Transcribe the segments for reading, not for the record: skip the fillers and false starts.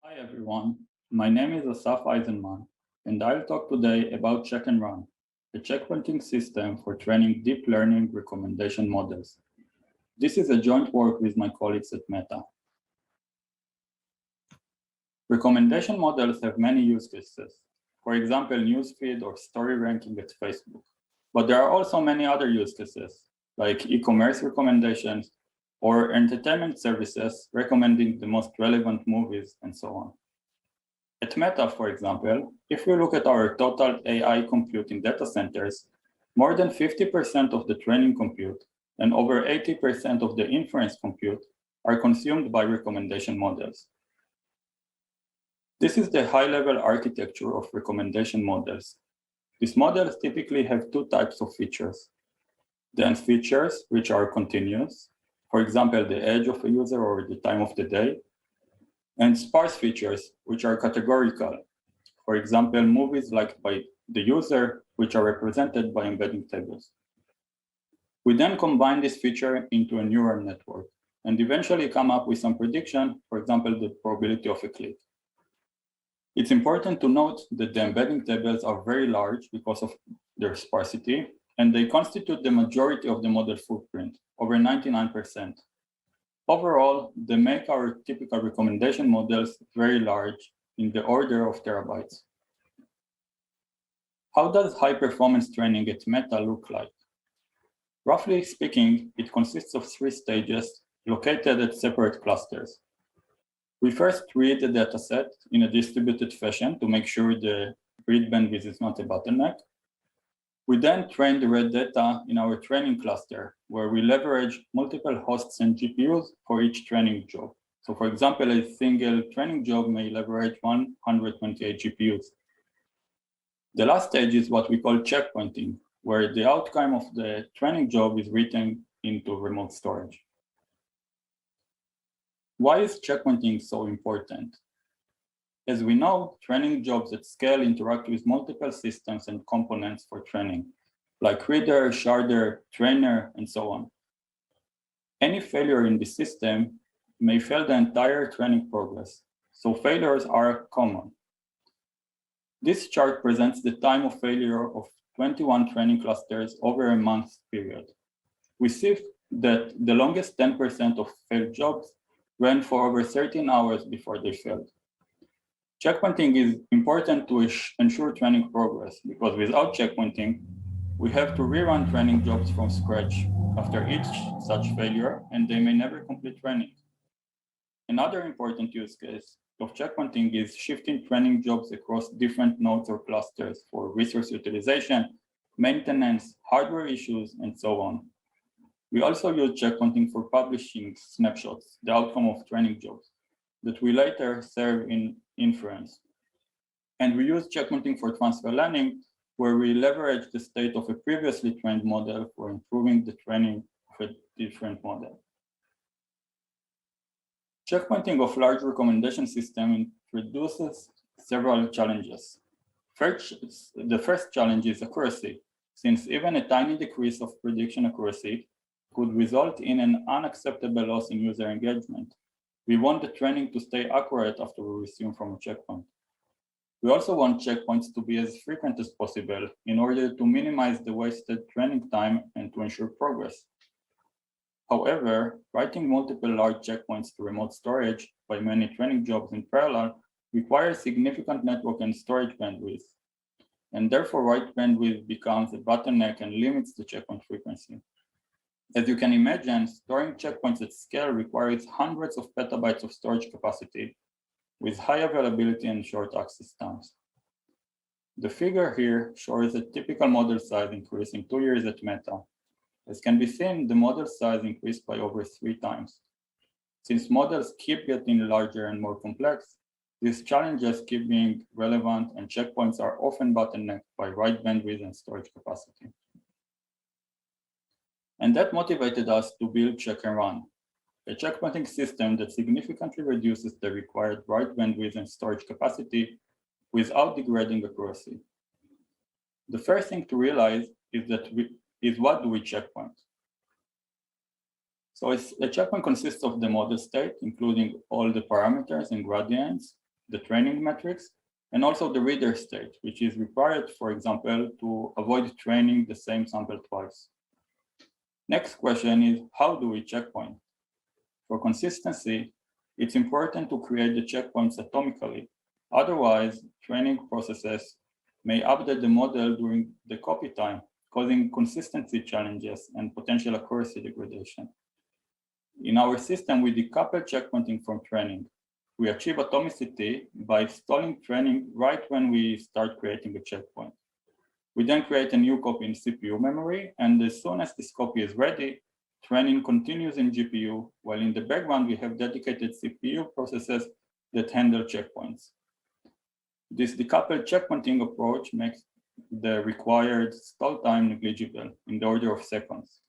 Hi everyone, my name is Asaf Eisenman, and I'll talk today about Check and Run, a checkpointing system for training deep learning recommendation models. This is a joint work with my colleagues at Meta. Recommendation models have many use cases, for example, newsfeed or story ranking at Facebook. But there are also many other use cases, like e-commerce recommendations or entertainment services recommending the most relevant movies and so on. At Meta, for example, if we look at our total AI compute in data centers, more than 50% of the training compute and over 80% of the inference compute are consumed by recommendation models. This is the high-level architecture of recommendation models. These models typically have two types of features. Dense features, which are continuous, for example, the age of a user or the time of the day, and sparse features, which are categorical, for example, movies liked by the user, which are represented by embedding tables. We then combine this feature into a neural network and eventually come up with some prediction, for example, the probability of a click. It's important to note that the embedding tables are very large because of their sparsity, and they constitute the majority of the model footprint, over 99%. Overall, they make our typical recommendation models very large, in the order of terabytes. How does high-performance training at Meta look like? Roughly speaking, it consists of 3 stages located at separate clusters. We first read the dataset in a distributed fashion to make sure the read bandwidth is not a bottleneck. We then train the read data in our training cluster, where we leverage multiple hosts and GPUs for each training job. So for example, a single training job may leverage 128 GPUs. The last stage is what we call checkpointing, where the outcome of the training job is written into remote storage. Why is checkpointing so important? As we know, training jobs at scale interact with multiple systems and components for training, like reader, sharder, trainer, and so on. Any failure in the system may fail the entire training progress, so failures are common. This chart presents the time of failure of 21 training clusters over a month period. We see that the longest 10% of failed jobs ran for over 13 hours before they failed. Checkpointing is important to ensure training progress, because without checkpointing, we have to rerun training jobs from scratch after each such failure, and they may never complete training. Another important use case of checkpointing is shifting training jobs across different nodes or clusters for resource utilization, maintenance, hardware issues, and so on. We also use checkpointing for publishing snapshots, the outcome of training jobs, that we later serve in inference. And we use checkpointing for transfer learning, where we leverage the state of a previously trained model for improving the training of a different model. Checkpointing of large recommendation system introduces several challenges. First, the first challenge is accuracy, since even a tiny decrease of prediction accuracy could result in an unacceptable loss in user engagement. We want the training to stay accurate after we resume from a checkpoint. We also want checkpoints to be as frequent as possible in order to minimize the wasted training time and to ensure progress. However, writing multiple large checkpoints to remote storage by many training jobs in parallel requires significant network and storage bandwidth, and therefore write bandwidth becomes a bottleneck and limits the checkpoint frequency. As you can imagine, storing checkpoints at scale requires hundreds of petabytes of storage capacity with high availability and short access times. The figure here shows a typical model size increase in 2 years at Meta. As can be seen, the model size increased by over 3 times. Since models keep getting larger and more complex, these challenges keep being relevant, and checkpoints are often bottlenecked by write bandwidth and storage capacity. And that motivated us to build Check and Run, a checkpointing system that significantly reduces the required write bandwidth and storage capacity without degrading accuracy. The first thing to realize is what do we checkpoint? So a checkpoint consists of the model state, including all the parameters and gradients, the training metrics, and also the reader state, which is required, for example, to avoid training the same sample twice. Next question is, how do we checkpoint? For consistency, it's important to create the checkpoints atomically. Otherwise, training processes may update the model during the copy time, causing consistency challenges and potential accuracy degradation. In our system, we decouple checkpointing from training. We achieve atomicity by stalling training right when we start creating a checkpoint. We then create a new copy in CPU memory, and as soon as this copy is ready, training continues in GPU, while in the background we have dedicated CPU processes that handle checkpoints. This decoupled checkpointing approach makes the required stall time negligible in the order of seconds.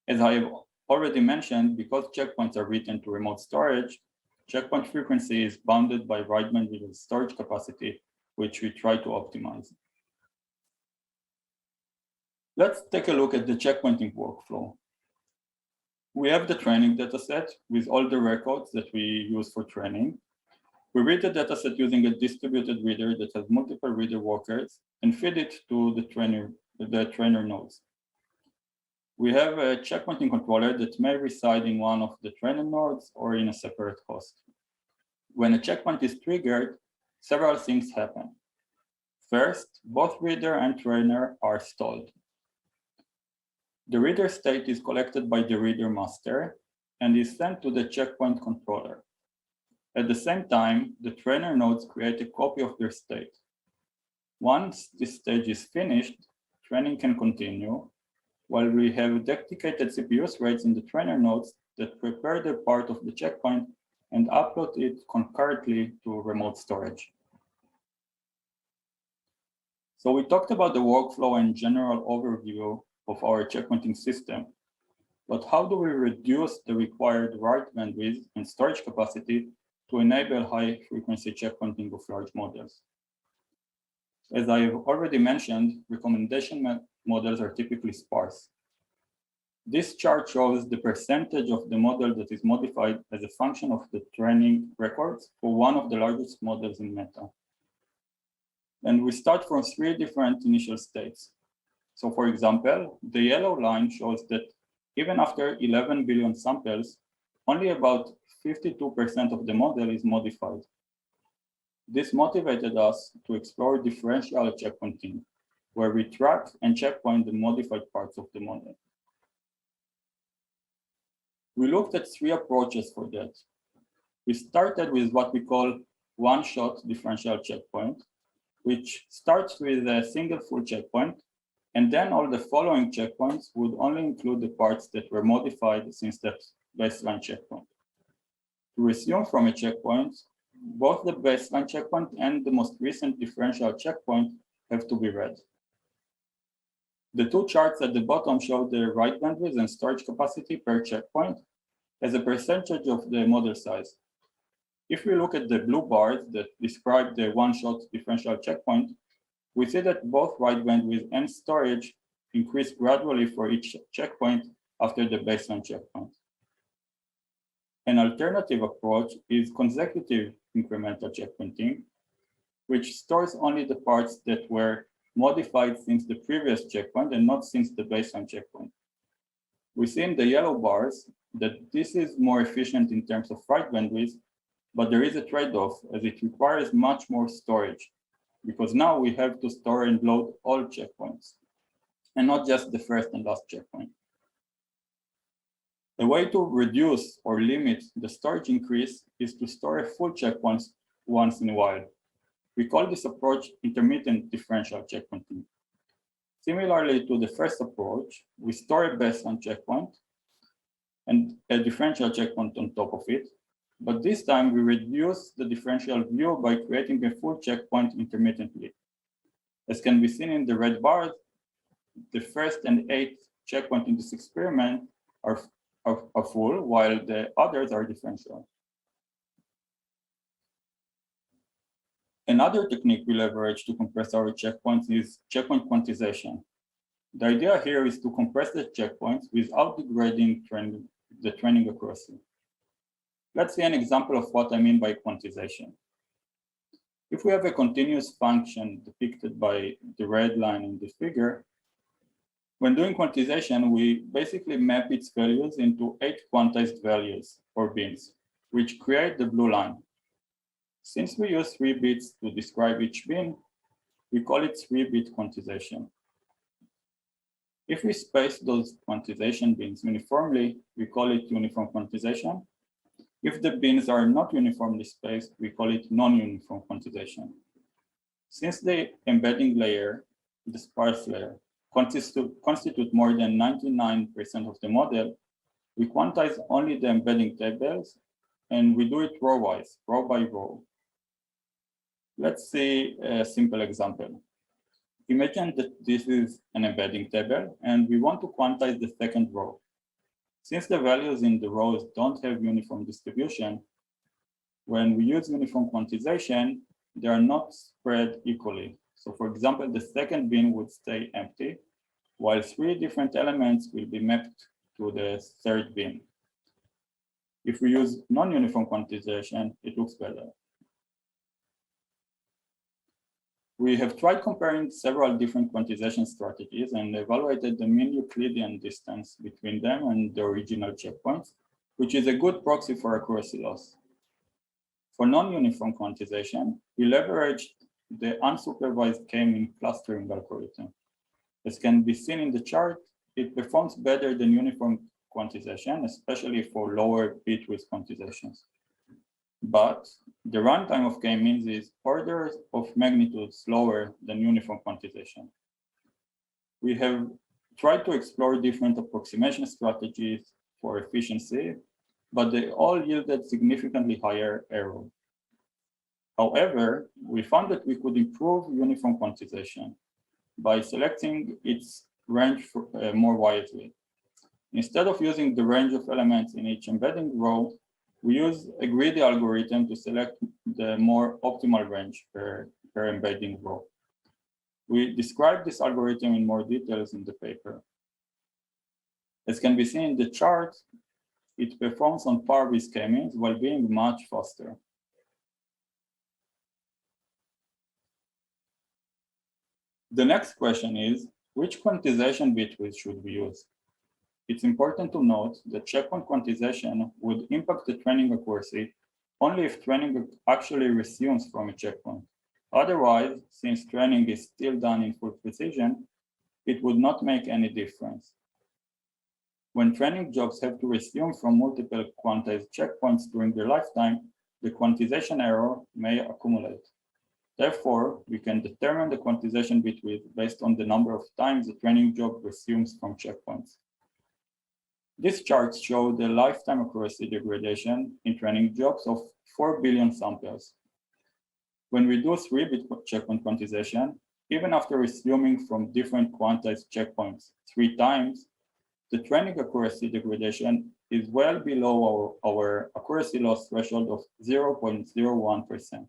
As I have already mentioned, because checkpoints are written to remote storage, checkpoint frequency is bounded by write bandwidth and storage capacity, which we try to optimize. Let's take a look at the checkpointing workflow. We have the training dataset with all the records that we use for training. We read the dataset using a distributed reader that has multiple reader workers and feed it to the trainer nodes. We have a checkpointing controller that may reside in one of the trainer nodes or in a separate host. When a checkpoint is triggered, several things happen. First, both reader and trainer are stalled. The reader state is collected by the reader master and is sent to the checkpoint controller. At the same time, the trainer nodes create a copy of their state. Once this stage is finished, training can continue, while we have dedicated CPU threads in the trainer nodes that prepare the part of the checkpoint and upload it concurrently to remote storage. So we talked about the workflow and general overview of our checkpointing system, but how do we reduce the required write bandwidth and storage capacity to enable high-frequency checkpointing of large models? As I have already mentioned, recommendation models are typically sparse. This chart shows the percentage of the model that is modified as a function of the training records for one of the largest models in Meta. And we start from 3 different initial states. So for example, the yellow line shows that even after 11 billion samples, only about 52% of the model is modified. This motivated us to explore differential checkpointing, where we track and checkpoint the modified parts of the model. We looked at 3 approaches for that. We started with what we call one-shot differential checkpoint, which starts with a single full checkpoint, and then all the following checkpoints would only include the parts that were modified since that baseline checkpoint. To resume from a checkpoint, both the baseline checkpoint and the most recent differential checkpoint have to be read. The 2 charts at the bottom show the write bandwidth and storage capacity per checkpoint as a percentage of the model size. If we look at the blue bars that describe the one-shot differential checkpoint, we see that both write bandwidth and storage increase gradually for each checkpoint after the baseline checkpoint. An alternative approach is consecutive incremental checkpointing, which stores only the parts that were modified since the previous checkpoint and not since the baseline checkpoint. We see in the yellow bars that this is more efficient in terms of write bandwidth, but there is a trade-off as it requires much more storage, because now we have to store and load all checkpoints, and not just the first and last checkpoint. A way to reduce or limit the storage increase is to store a full checkpoint once in a while. We call this approach intermittent differential checkpointing. Similarly to the first approach, we store a baseline checkpoint and a differential checkpoint on top of it, but this time we reduce the differential view by creating a full checkpoint intermittently. As can be seen in the red bars, the first and 8th checkpoint in this experiment are full, while the others are differential. Another technique we leverage to compress our checkpoints is checkpoint quantization. The idea here is to compress the checkpoints without degrading the training accuracy. Let's see an example of what I mean by quantization. If we have a continuous function depicted by the red line in the figure, when doing quantization, we basically map its values into 8 quantized values or bins, which create the blue line. Since we use 3 bits to describe each bin, we call it 3-bit quantization. If we space those quantization bins uniformly, we call it uniform quantization. If the bins are not uniformly spaced, we call it non-uniform quantization. Since the embedding layer, the sparse layer, constitute more than 99% of the model, we quantize only the embedding tables, and we do it row-wise, row by row. Let's see a simple example. Imagine that this is an embedding table, and we want to quantize the second row. Since the values in the rows don't have uniform distribution, when we use uniform quantization, they are not spread equally. So for example, the second bin would stay empty, while 3 different elements will be mapped to the third bin. If we use non-uniform quantization, it looks better. We have tried comparing several different quantization strategies and evaluated the mean Euclidean distance between them and the original checkpoints, which is a good proxy for accuracy loss. For non-uniform quantization, we leveraged the unsupervised k-mean clustering algorithm. As can be seen in the chart, it performs better than uniform quantization, especially for lower bit width quantizations. But the runtime of k-means is orders of magnitude slower than uniform quantization. We have tried to explore different approximation strategies for efficiency, but they all yielded significantly higher error. However, we found that we could improve uniform quantization by selecting its range more wisely. Instead of using the range of elements in each embedding row, we use a greedy algorithm to select the more optimal range per embedding row. We describe this algorithm in more details in the paper. As can be seen in the chart, it performs on par with k-means while being much faster. The next question is, which quantization bit width should we use? It's important to note that checkpoint quantization would impact the training accuracy only if training actually resumes from a checkpoint. Otherwise, since training is still done in full precision, it would not make any difference. When training jobs have to resume from multiple quantized checkpoints during their lifetime, the quantization error may accumulate. Therefore, we can determine the quantization bit width based on the number of times the training job resumes from checkpoints. These charts show the lifetime accuracy degradation in training jobs of 4 billion samples. When we do 3-bit checkpoint quantization, even after resuming from different quantized checkpoints 3 times, the training accuracy degradation is well below our accuracy loss threshold of 0.01%.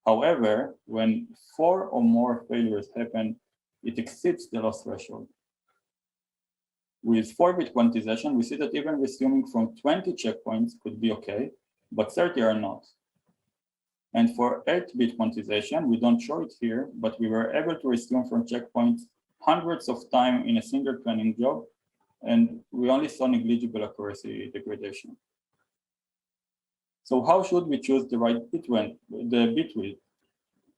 However, when 4 or more failures happen, it exceeds the loss threshold. With 4-bit quantization, we see that even resuming from 20 checkpoints could be okay, but 30 are not. And for 8-bit quantization, we don't show it here, but we were able to resume from checkpoints hundreds of times in a single training job, and we only saw negligible accuracy degradation. So how should we choose the right bit width?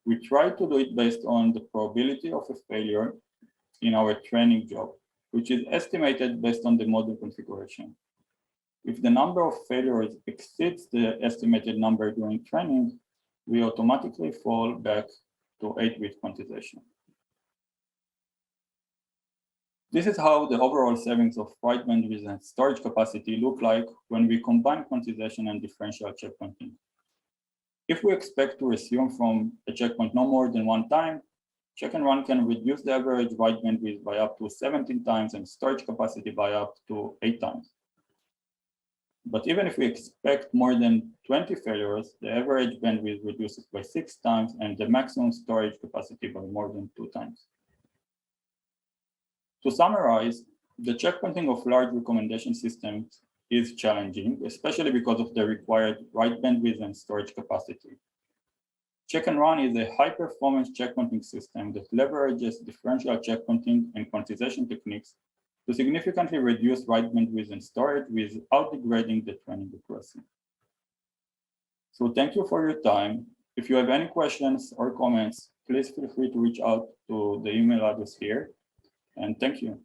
We try to do it based on the probability of a failure in our training job, which is estimated based on the model configuration. If the number of failures exceeds the estimated number during training, we automatically fall back to 8-bit quantization. This is how the overall savings of write bandwidth and storage capacity look like when we combine quantization and differential checkpointing. If we expect to resume from a checkpoint no more than 1 time, check and run can reduce the average write bandwidth by up to 17 times and storage capacity by up to 8 times. But even if we expect more than 20 failures, the average bandwidth reduces by 6 times and the maximum storage capacity by more than 2 times. To summarize, the checkpointing of large recommendation systems is challenging, especially because of the required write bandwidth and storage capacity. Check and Run is a high-performance checkpointing system that leverages differential checkpointing and quantization techniques to significantly reduce write bandwidth and storage without degrading the training accuracy. So thank you for your time. If you have any questions or comments, please feel free to reach out to the email address here. And thank you.